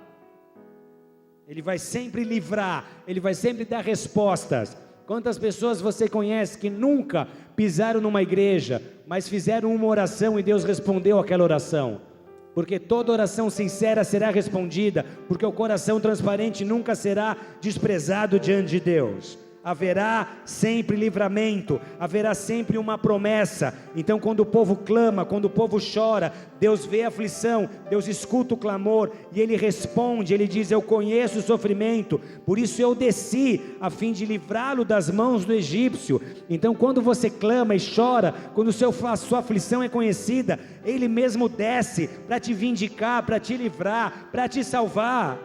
Ele vai sempre livrar, Ele vai sempre dar respostas. Quantas pessoas você conhece que nunca pisaram numa igreja, mas fizeram uma oração e Deus respondeu aquela oração? Porque toda oração sincera será respondida, porque o coração transparente nunca será desprezado diante de Deus. Haverá sempre livramento, haverá sempre uma promessa. Então quando o povo clama, quando o povo chora, Deus vê a aflição, Deus escuta o clamor e Ele responde, Ele diz: eu conheço o sofrimento, por isso eu desci, a fim de livrá-lo das mãos do egípcio. Então quando você clama e chora, quando a sua aflição é conhecida, Ele mesmo desce para te vindicar, para te livrar, para te salvar,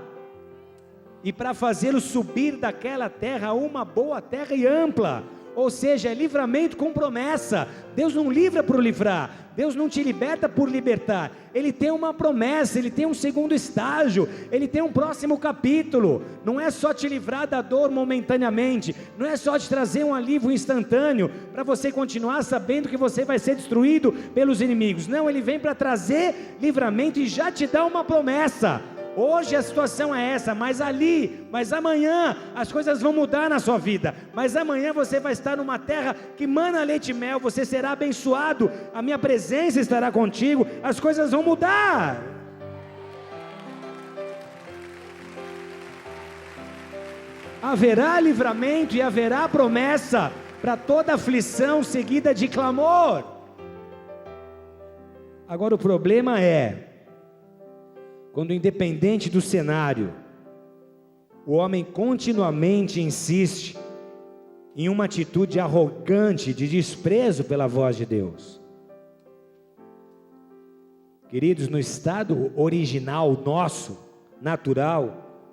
e para fazê-lo subir daquela terra, uma boa terra e ampla. Ou seja, é livramento com promessa. Deus não livra por livrar, Deus não te liberta por libertar, Ele tem uma promessa, Ele tem um segundo estágio, Ele tem um próximo capítulo. Não é só te livrar da dor momentaneamente, não é só te trazer um alívio instantâneo, para você continuar sabendo que você vai ser destruído pelos inimigos. Não, Ele vem para trazer livramento e já te dá uma promessa. Hoje a situação é essa, mas amanhã as coisas vão mudar na sua vida, mas amanhã você vai estar numa terra que mana leite e mel, você será abençoado, a minha presença estará contigo, as coisas vão mudar. Haverá livramento e haverá promessa para toda aflição seguida de clamor. Agora o problema é, quando independente do cenário, o homem continuamente insiste em uma atitude arrogante de desprezo pela voz de Deus. Queridos, no estado original nosso, natural,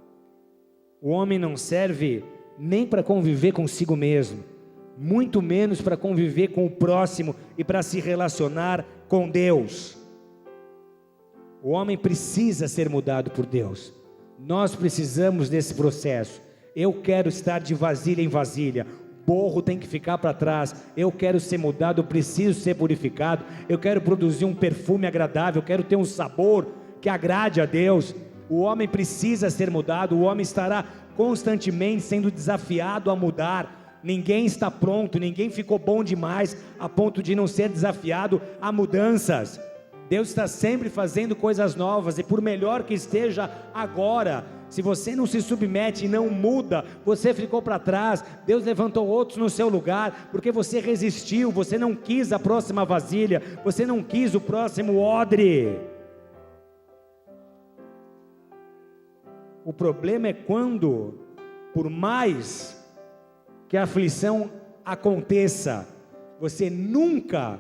o homem não serve nem para conviver consigo mesmo, muito menos para conviver com o próximo e para se relacionar com Deus. O homem precisa ser mudado por Deus. Nós precisamos desse processo. Eu quero estar de vasilha em vasilha. Borro tem que ficar para trás. Eu quero ser mudado, eu preciso ser purificado. Eu quero produzir um perfume agradável. Eu quero ter um sabor que agrade a Deus. O homem precisa ser mudado. O homem estará constantemente sendo desafiado a mudar. Ninguém está pronto, ninguém ficou bom demais a ponto de não ser desafiado a mudanças. Deus está sempre fazendo coisas novas, e por melhor que esteja agora, se você não se submete e não muda, você ficou para trás. Deus levantou outros no seu lugar, porque você resistiu, você não quis a próxima vasilha, você não quis o próximo odre. O problema é quando, por mais que a aflição aconteça, você nunca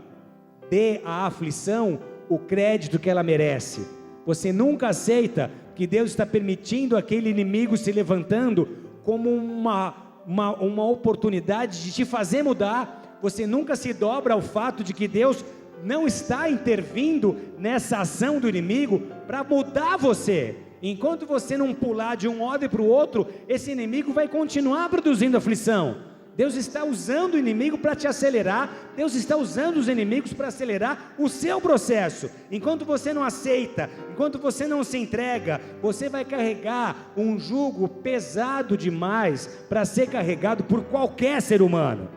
dê à aflição o crédito que ela merece. Você nunca aceita que Deus está permitindo aquele inimigo se levantando como uma oportunidade de te fazer mudar. Você nunca se dobra ao fato de que Deus não está intervindo nessa ação do inimigo para mudar você. Enquanto você não pular de um odre para o outro, esse inimigo vai continuar produzindo aflição. Deus está usando o inimigo para te acelerar. Deus está usando os inimigos para acelerar o seu processo. Enquanto você não aceita, enquanto você não se entrega, você vai carregar um jugo pesado demais para ser carregado por qualquer ser humano.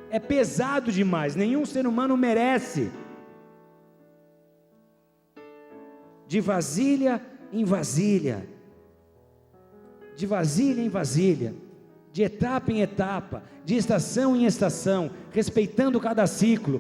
É pesado demais, nenhum ser humano merece. De vasilha em vasilha, de vasilha em vasilha, de etapa em etapa, de estação em estação, respeitando cada ciclo.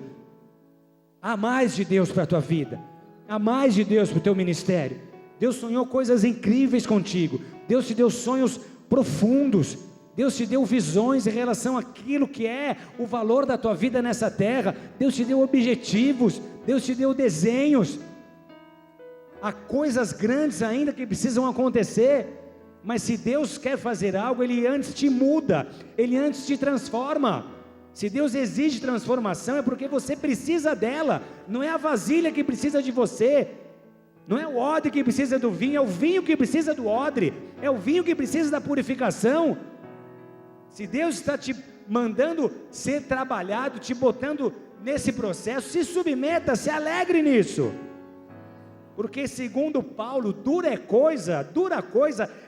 Há mais de Deus para a tua vida, há mais de Deus para o teu ministério. Deus sonhou coisas incríveis contigo, Deus te deu sonhos profundos, Deus te deu visões em relação àquilo que é o valor da tua vida nessa terra. Deus te deu objetivos, Deus te deu desenhos. Há coisas grandes ainda que precisam acontecer. Mas se Deus quer fazer algo, Ele antes te muda, Ele antes te transforma. Se Deus exige transformação, é porque você precisa dela. Não é a vasilha que precisa de você, não é o odre que precisa do vinho, é o vinho que precisa do odre, é o vinho que precisa da purificação. Se Deus está te mandando ser trabalhado, te botando nesse processo, se submeta, se alegre nisso. Porque segundo Paulo, dura coisa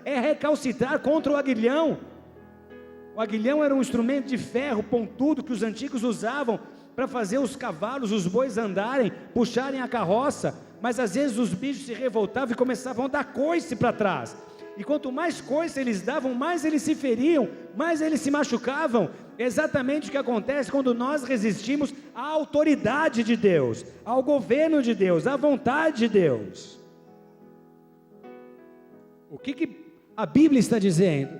é recalcitrar contra o aguilhão. O aguilhão era um instrumento de ferro pontudo que os antigos usavam para fazer os cavalos, os bois andarem, puxarem a carroça. Mas às vezes os bichos se revoltavam e começavam a dar coice para trás. E quanto mais coice eles davam, mais eles se feriam, mais eles se machucavam. Exatamente o que acontece quando nós resistimos à autoridade de Deus, ao governo de Deus, à vontade de Deus. O que a Bíblia está dizendo?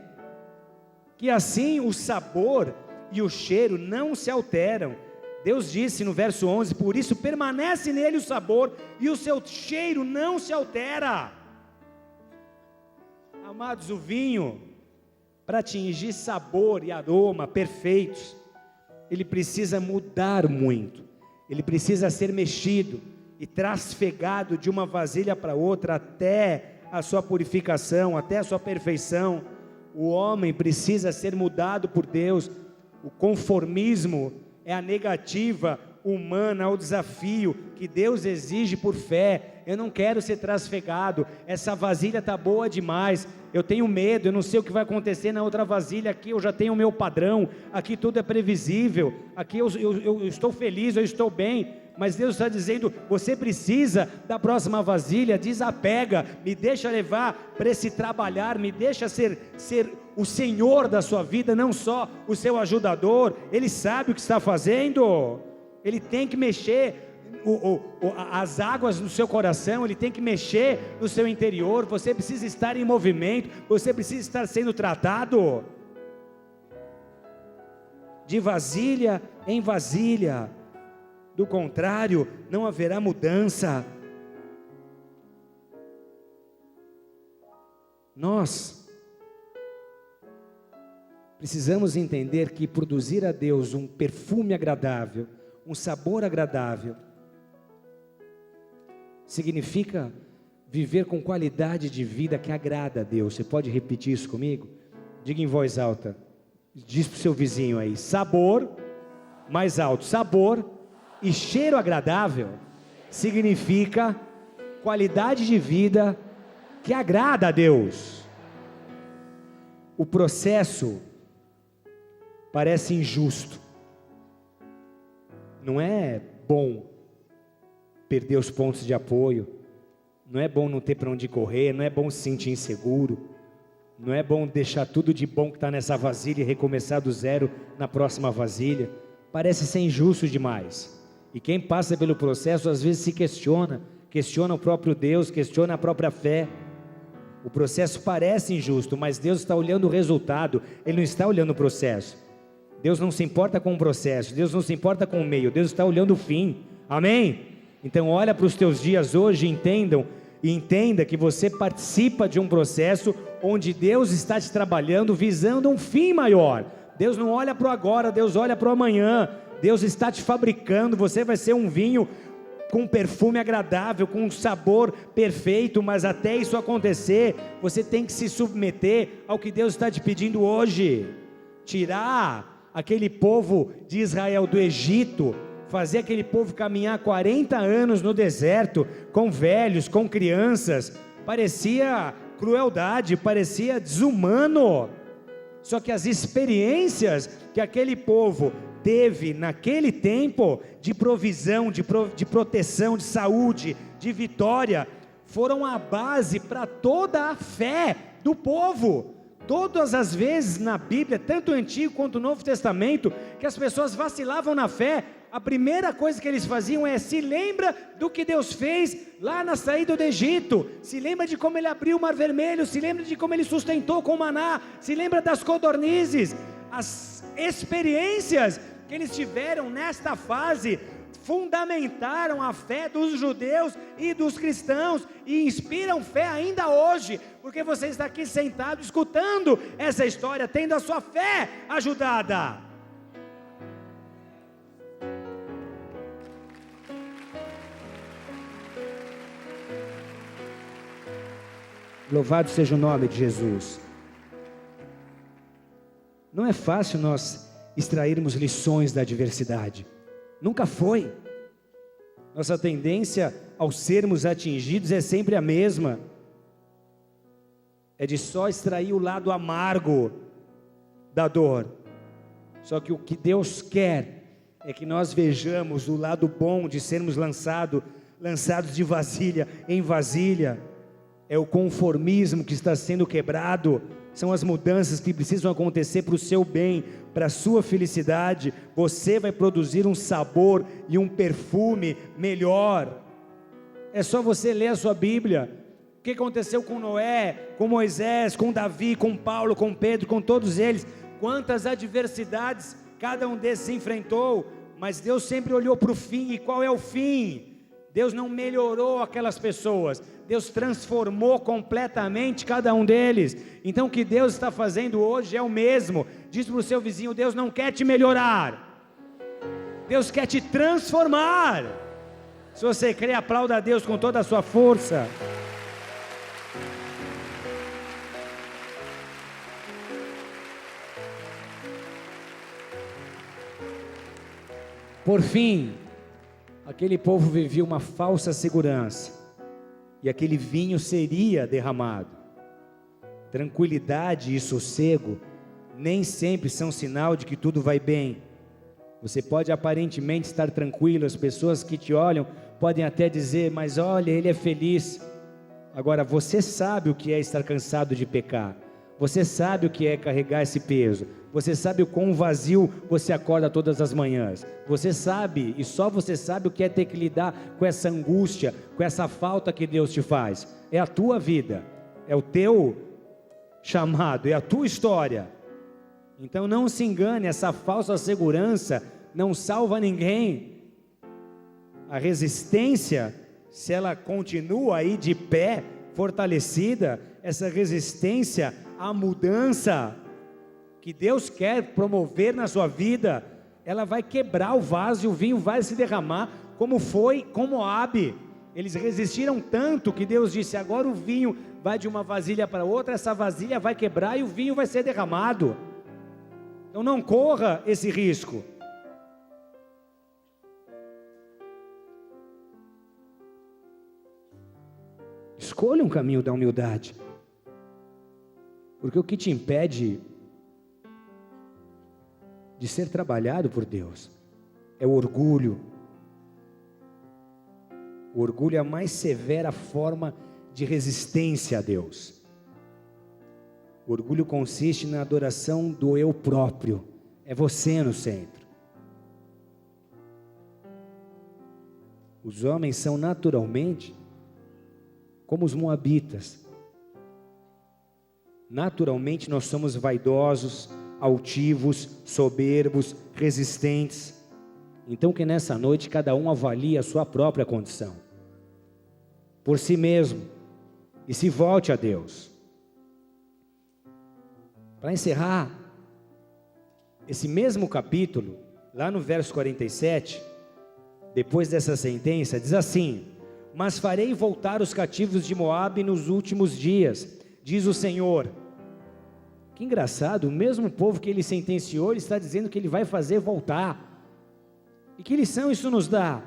Que assim o sabor e o cheiro não se alteram. Deus disse no verso 11, por isso permanece nele o sabor e o seu cheiro não se altera. Amados, o vinho, para atingir sabor e aroma perfeitos, ele precisa mudar muito, ele precisa ser mexido e trasfegado de uma vasilha para outra até a sua purificação, até a sua perfeição. O homem precisa ser mudado por Deus. O conformismo é a negativa humana ao desafio que Deus exige por fé. Eu não quero ser trasfegado, essa vasilha está boa demais, eu tenho medo, eu não sei o que vai acontecer na outra vasilha. Aqui eu já tenho o meu padrão, aqui tudo é previsível, aqui eu estou feliz, eu estou bem. Mas Deus está dizendo, você precisa da próxima vasilha, desapega, me deixa levar para esse trabalhar, me deixa ser o Senhor da sua vida, não só o seu ajudador. Ele sabe o que está fazendo, Ele tem que mexer as águas no seu coração, Ele tem que mexer no seu interior. Você precisa estar em movimento, você precisa estar sendo tratado. De vasilha em vasilha, do contrário, não haverá mudança. Nós precisamos entender que produzir a Deus um perfume agradável, um sabor agradável, significa viver com qualidade de vida que agrada a Deus. Você pode repetir isso comigo? Diga em voz alta, diz para o seu vizinho aí, sabor, mais alto, sabor e cheiro agradável significa qualidade de vida que agrada a Deus. O processo parece injusto, não é bom perder os pontos de apoio, não é bom não ter para onde correr, não é bom se sentir inseguro, não é bom deixar tudo de bom que está nessa vasilha e recomeçar do zero na próxima vasilha. Parece ser injusto demais. E quem passa pelo processo às vezes se questiona o próprio Deus, questiona a própria fé. O processo parece injusto, mas Deus está olhando o resultado, Ele não está olhando o processo. Deus não se importa com o processo, Deus não se importa com o meio, Deus está olhando o fim. Amém? Então olha para os teus dias hoje e entendam E entenda que você participa de um processo onde Deus está te trabalhando visando um fim maior. Deus não olha para o agora, Deus olha para o amanhã. Deus está te fabricando, você vai ser um vinho com um perfume agradável, com um sabor perfeito, mas até isso acontecer, você tem que se submeter ao que Deus está te pedindo hoje. Tirar aquele povo de Israel do Egito, fazer aquele povo caminhar 40 anos no deserto, com velhos, com crianças, parecia crueldade, parecia desumano. Só que as experiências que aquele povo teve naquele tempo, de provisão, de proteção, de saúde, de vitória, foram a base para toda a fé do povo. Todas as vezes na Bíblia, tanto o Antigo quanto o Novo Testamento, que as pessoas vacilavam na fé, a primeira coisa que eles faziam é: se lembra do que Deus fez lá na saída do Egito, se lembra de como Ele abriu o Mar Vermelho, se lembra de como Ele sustentou com o maná, se lembra das codornizes. As experiências que eles tiveram nesta fase fundamentaram a fé dos judeus e dos cristãos e inspiram fé ainda hoje, porque você está aqui sentado escutando essa história, tendo a sua fé ajudada. Louvado seja o nome de Jesus. Não é fácil nós extrairmos lições da adversidade, nunca foi. Nossa tendência ao sermos atingidos é sempre a mesma, é de só extrair o lado amargo da dor. Só que o que Deus quer é que nós vejamos o lado bom de sermos lançados de vasilha em vasilha. É o conformismo que está sendo quebrado, são as mudanças que precisam acontecer para o seu bem, para a sua felicidade. Você vai produzir um sabor e um perfume melhor. É só você ler a sua Bíblia. O que aconteceu com Noé, com Moisés, com Davi, com Paulo, com Pedro, com todos eles? Quantas adversidades cada um desses enfrentou, mas Deus sempre olhou para o fim. E qual é o fim? Deus não melhorou aquelas pessoas, Deus transformou completamente cada um deles. Então o que Deus está fazendo hoje é o mesmo. Diz para o seu vizinho: Deus não quer te melhorar, Deus quer te transformar. Se você crê, aplauda a Deus com toda a sua força. Por fim, aquele povo vivia uma falsa segurança, e aquele vinho seria derramado. Tranquilidade e sossego nem sempre são sinal de que tudo vai bem. Você pode aparentemente estar tranquilo, as pessoas que te olham podem até dizer: mas olha, ele é feliz. Agora, você sabe o que é estar cansado de pecar, você sabe o que é carregar esse peso, você sabe o quão vazio você acorda todas as manhãs, você sabe, e só você sabe o que é ter que lidar com essa angústia, com essa falta que Deus te faz. É a tua vida, é o teu chamado, é a tua história. Então não se engane, essa falsa segurança não salva ninguém. A resistência, se ela continua aí de pé, fortalecida, essa resistência à mudança que Deus quer promover na sua vida, ela vai quebrar o vaso e o vinho vai se derramar, como foi com Moabe. Eles resistiram tanto que Deus disse: agora o vinho vai de uma vasilha para outra, essa vasilha vai quebrar e o vinho vai ser derramado. Então não corra esse risco. Escolha um caminho da humildade, porque o que te impede de ser trabalhado por Deus é o orgulho. O orgulho é a mais severa forma de resistência a Deus. O orgulho consiste na adoração do eu próprio, é você no centro. Os homens são naturalmente como os moabitas. Naturalmente nós somos vaidosos, altivos, soberbos, resistentes. Então que nessa noite cada um avalie a sua própria condição. por si mesmo e se volte a Deus. Para encerrar, esse mesmo capítulo, lá no verso 47, depois dessa sentença, diz assim: mas farei voltar os cativos de Moabe nos últimos dias, diz o Senhor. Que engraçado, o mesmo povo que ele sentenciou, ele está dizendo que ele vai fazer voltar. E que lição isso nos dá?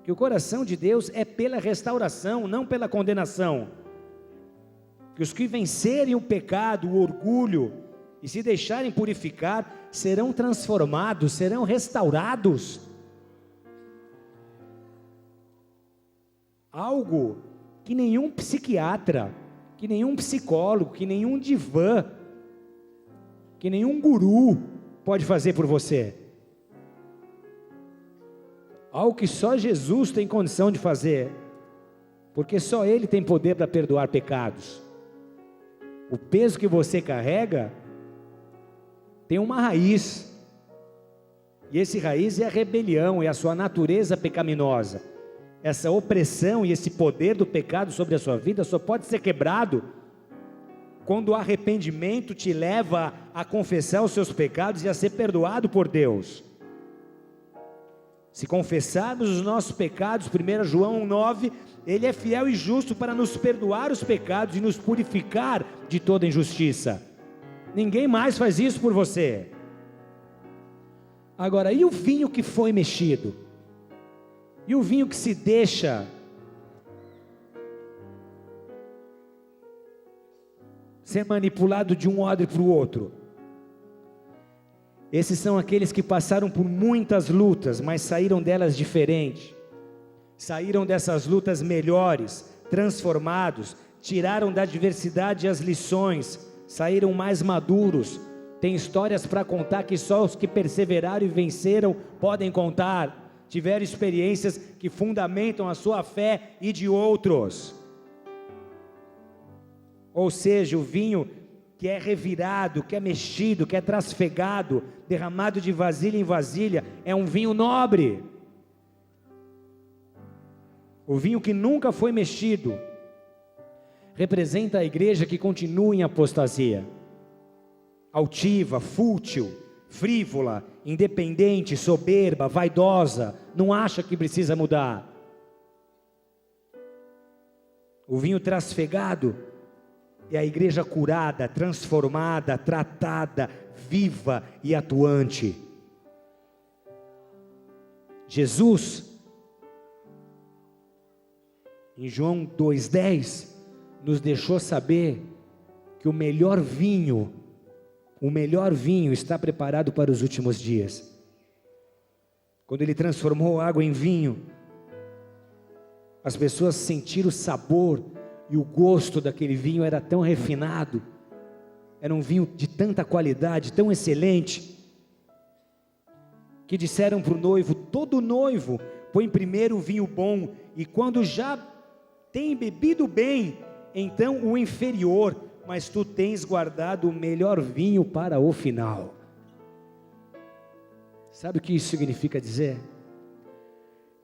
Que o coração de Deus é pela restauração, não pela condenação. Que os que vencerem o pecado, o orgulho, e se deixarem purificar, serão transformados, serão restaurados. Algo que nenhum psiquiatra, que nenhum psicólogo, que nenhum divã, que nenhum guru pode fazer por você. Algo que só Jesus tem condição de fazer, porque só Ele tem poder para perdoar pecados. O peso que você carrega tem uma raiz, e esse raiz é a rebelião, é a sua natureza pecaminosa. Essa opressão e esse poder do pecado sobre a sua vida só pode ser quebrado quando o arrependimento te leva a confessar os seus pecados e a ser perdoado por Deus. Se confessarmos os nossos pecados, 1 João 9, Ele é fiel e justo para nos perdoar os pecados e nos purificar de toda injustiça. Ninguém mais faz isso por você. Agora, e o vinho que foi mexido? E o vinho que se deixa ser manipulado de um odre para o outro? Esses são aqueles que passaram por muitas lutas, mas saíram delas diferentes. Saíram dessas lutas melhores, transformados, tiraram da adversidade as lições, saíram mais maduros. Tem histórias para contar que só os que perseveraram e venceram podem contar. Tiveram experiências que fundamentam a sua fé e de outros. Ou seja, o vinho que é revirado, que é mexido, que é trasfegado, derramado de vasilha em vasilha, é um vinho nobre. O vinho que nunca foi mexido representa a igreja que continua em apostasia, altiva, fútil, frívola, independente, soberba, vaidosa, não acha que precisa mudar. O vinho trasfegado é a igreja curada, transformada, tratada, viva e atuante. Jesus, em João 2,10, nos deixou saber que o melhor vinho está preparado para os últimos dias. Quando Ele transformou água em vinho, as pessoas sentiram o sabor e o gosto daquele vinho era tão refinado, era um vinho de tanta qualidade, tão excelente, que disseram para o noivo: todo noivo põe primeiro o vinho bom, e quando já tem bebido bem, então o inferior, mas tu tens guardado o melhor vinho para o final. Sabe o que isso significa dizer?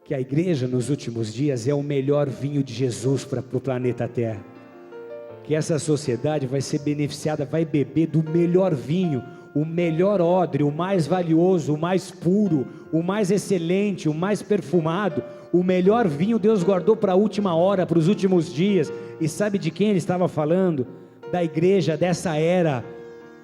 Que a igreja nos últimos dias é o melhor vinho de Jesus para o planeta Terra. Que essa sociedade vai ser beneficiada, vai beber do melhor vinho, o melhor odre, o mais valioso, o mais puro, o mais excelente, o mais perfumado. O melhor vinho Deus guardou para a última hora, para os últimos dias. E sabe de quem Ele estava falando? Da igreja dessa era.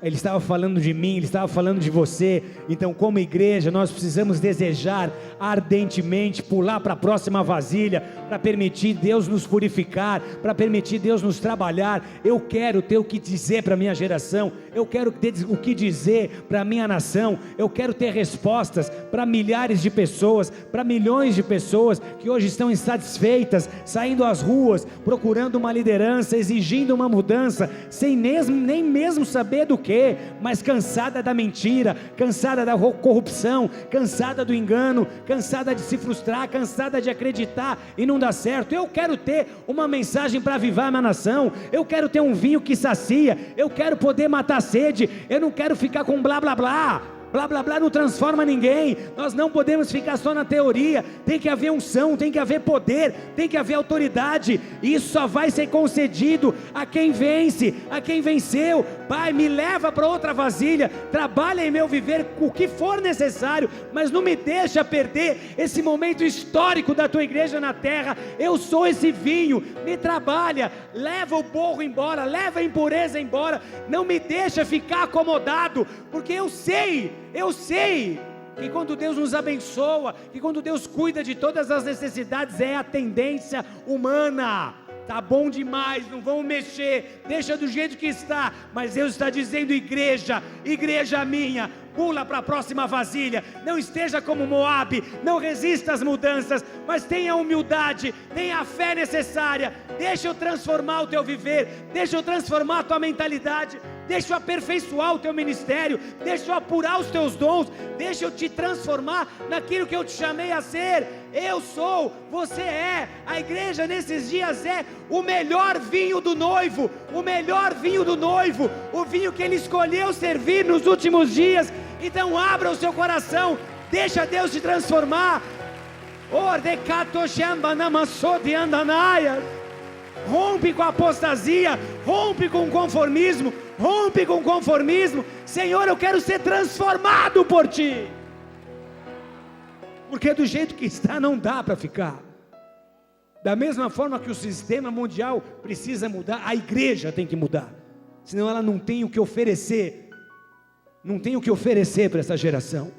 Ele estava falando de mim, Ele estava falando de você. Então, como igreja, nós precisamos desejar ardentemente pular para a próxima vasilha, para permitir Deus nos purificar, para permitir Deus nos trabalhar. Eu quero ter o que dizer para a minha geração, eu quero ter o que dizer para a minha nação, eu quero ter respostas para milhares de pessoas, para milhões de pessoas que hoje estão insatisfeitas, saindo às ruas, procurando uma liderança, exigindo uma mudança, sem nem mesmo saber do que, mas cansada da mentira, cansada da corrupção, cansada do engano, cansada de se frustrar, cansada de acreditar e não dar certo. Eu quero ter uma mensagem para avivar a minha nação, eu quero ter um vinho que sacia, eu quero poder matar a sede, eu não quero ficar com blá blá blá, blá blá blá não transforma ninguém. Nós não podemos ficar só na teoria. Tem que haver unção, tem que haver poder, tem que haver autoridade. Isso só vai ser concedido a quem vence, a quem venceu. Pai, me leva para outra vasilha, trabalha em meu viver o que for necessário, mas não me deixa perder esse momento histórico da tua igreja na terra. Eu sou esse vinho, me trabalha, leva o borro embora, leva a impureza embora, não me deixa ficar acomodado, porque eu sei que quando Deus nos abençoa, que quando Deus cuida de todas as necessidades, é a tendência humana. Tá bom demais, não vamos mexer, deixa do jeito que está, mas Deus está dizendo: igreja minha, pula para a próxima vasilha, não esteja como Moabe, não resista às mudanças, mas tenha humildade, tenha a fé necessária, deixa eu transformar o teu viver, deixa eu transformar a tua mentalidade, deixa eu aperfeiçoar o teu ministério, deixa eu apurar os teus dons, deixa eu te transformar naquilo que eu te chamei a ser. Eu sou, você é, a igreja nesses dias é o melhor vinho do noivo, o melhor vinho do noivo, o vinho que ele escolheu servir nos últimos dias. Então abra o seu coração, deixa Deus te transformar. Rompe com a apostasia, rompe com o conformismo, rompe com o conformismo. Senhor, eu quero ser transformado por Ti, porque do jeito que está não dá para ficar. Da mesma forma que o sistema mundial precisa mudar, a igreja tem que mudar, senão ela não tem o que oferecer, não tem o que oferecer para essa geração.